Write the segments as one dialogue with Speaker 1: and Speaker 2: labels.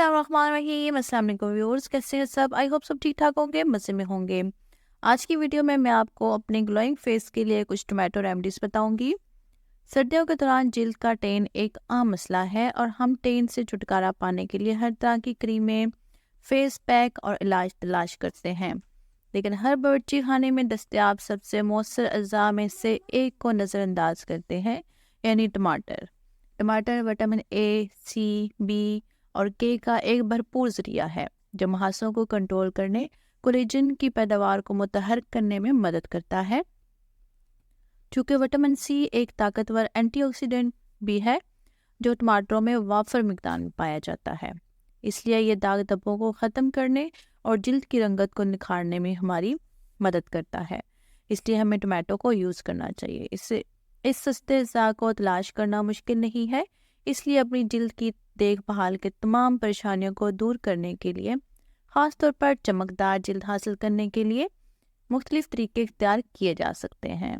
Speaker 1: बिस्मिल्लाहिर्रहमानिर्रहीम। अस्सलाम वालेकुम व्यूअर्स, कैसे हैं सब? आई होप सब ठीक ठाक होंगे, मज़े में होंगे। आज की वीडियो में मैं आपको अपने ग्लोइंग फेस के लिए कुछ टोमेटो रेमेडीज़ बताऊंगी। सर्दियों के दौरान जिल्द का टेन एक आम मसला है और हम टेन से छुटकारा पाने के लिए हर तरह की क्रीमें, फेस पैक और इलाज तलाश करते हैं, लेकिन हर बावर्ची खाने में दस्तयाब सबसे मौसर अज़ा में से एक को नज़रअंदाज करते हैं, यानी टमाटर। टमाटर विटामिन ए, सी, बी और के का एक भरपूर ज़रिया है जो मुहासों को कंट्रोल करने, कोलेजन की पैदावार को मुतहर्रिक करने में मदद करता है। चूँकि विटामिन सी एक ताकतवर एंटीऑक्सीडेंट भी है जो टमाटरों में वाफर मिकदार में पाया जाता है, इसलिए ये दाग धब्बों को ख़त्म करने और जिल्द की रंगत को निखारने में हमारी मदद करता है। इसलिए हमें टमाटो को यूज़ करना चाहिए। इससे इस सस्ते अज़ा को तलाश करना मुश्किल नहीं है, इसलिए अपनी जिल्द की देखभाल के तमाम परेशानियों को दूर करने के लिए, ख़ास तौर पर चमकदार जिल्द हासिल करने के लिए मुख्तलिफ तरीके इख्तियार किए जा सकते हैं।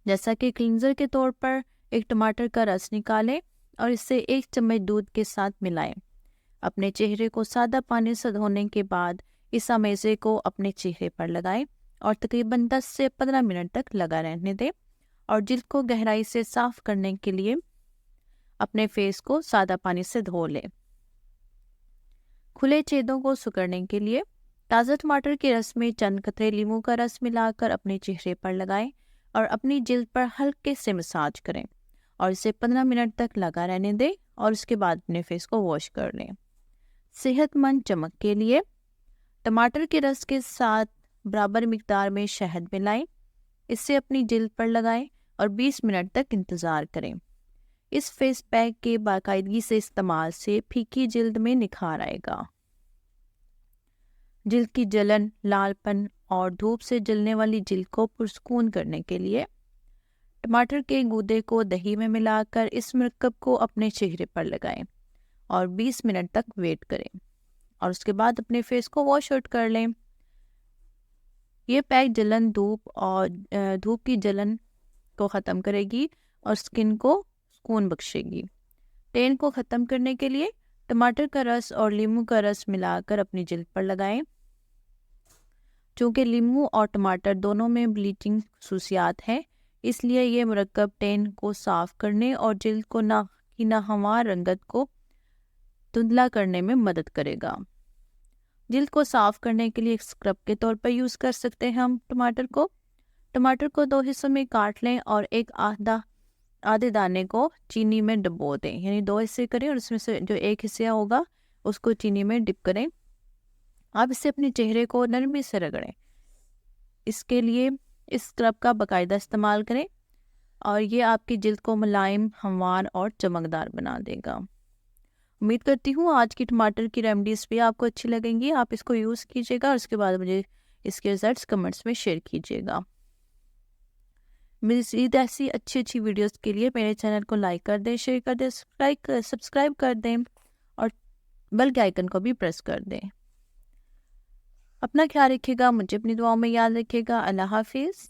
Speaker 1: जैसा कि क्लींजर के तौर पर एक टमाटर का रस निकालें और इसे 1 चम्मच दूध के साथ मिलाएं। अपने चेहरे को सादा पानी से धोने के बाद इस अमेज़े को अपने चेहरे पर लगाएं और तकरीबन 10 से 15 मिनट तक लगा रहने दें और जिल्द को गहराई से साफ करने के लिए अपने फेस को सादा पानी से धो लें। खुले छेदों को सिकुड़ने के लिए ताज़ा टमाटर के रस में चंद कतरे लीमू का रस मिलाकर अपने चेहरे पर लगाएं और अपनी जिल्द पर हल्के से मसाज करें और इसे 15 मिनट तक लगा रहने दें और उसके बाद अपने फेस को वॉश कर लें। सेहतमंद चमक के लिए टमाटर के रस के साथ बराबर मिकदार में शहद मिलाएं, इसे अपनी जिल्द पर लगाएं और 20 मिनट तक इंतज़ार करें। इस फेस पैक के बाकायदगी से इस्तेमाल से फीकी जिल्द में निखार आएगा। जिल्द की जलन, लालपन और धूप से जलने वाली जिल्द को पुरस्कून करने के लिए टमाटर के गूदे को दही में मिलाकर इस मरकब को अपने चेहरे पर लगाएं और 20 मिनट तक वेट करें और उसके बाद अपने फेस को वॉश आउट कर लें। ये पैक जलन, धूप की जलन को ख़त्म करेगी और स्किन को सुकून बख्शेगी। टेन को ख़त्म करने के लिए टमाटर का रस और लीमू का रस मिलाकर अपनी जिल्द पर लगाएं। चूँकि लीमू और टमाटर दोनों में ब्लीचिंग खसूसियात हैं, इसलिए ये मरकब टेन को साफ़ करने और जिल्द को नाहमार रंगत को धुंधला करने में मदद करेगा। जिल्द को साफ़ करने के लिए एक स्क्रब के तौर पर यूज़ कर सकते हैं हम टमाटर को 2 हिस्सों में काट लें और एक आधे दाने को चीनी में डुबो दें, यानी 2 हिस्से करें और उसमें से जो एक हिस्सा होगा उसको चीनी में डिप करें। आप इसे अपने चेहरे को नरमी से रगड़ें। इसके लिए इस स्क्रब का बाकायदा इस्तेमाल करें और ये आपकी जिल्द को मुलायम, हमवार और चमकदार बना देगा। उम्मीद करती हूँ आज की टमाटर की रेमेडीज़ भी आपको अच्छी लगेंगी। आप इसको यूज़ कीजिएगा और उसके बाद मुझे इसके रिजल्ट्स कमेंट्स में शेयर कीजिएगा। मज़ीद ऐसी अच्छी वीडियोस के लिए मेरे चैनल को लाइक कर दें, शेयर कर दें, सब्सक्राइब कर दें और बेल के आइकन को भी प्रेस कर दें। अपना ख्याल रखिएगा, मुझे अपनी दुआओं में याद रखिएगा। अल्लाह हाफिज़।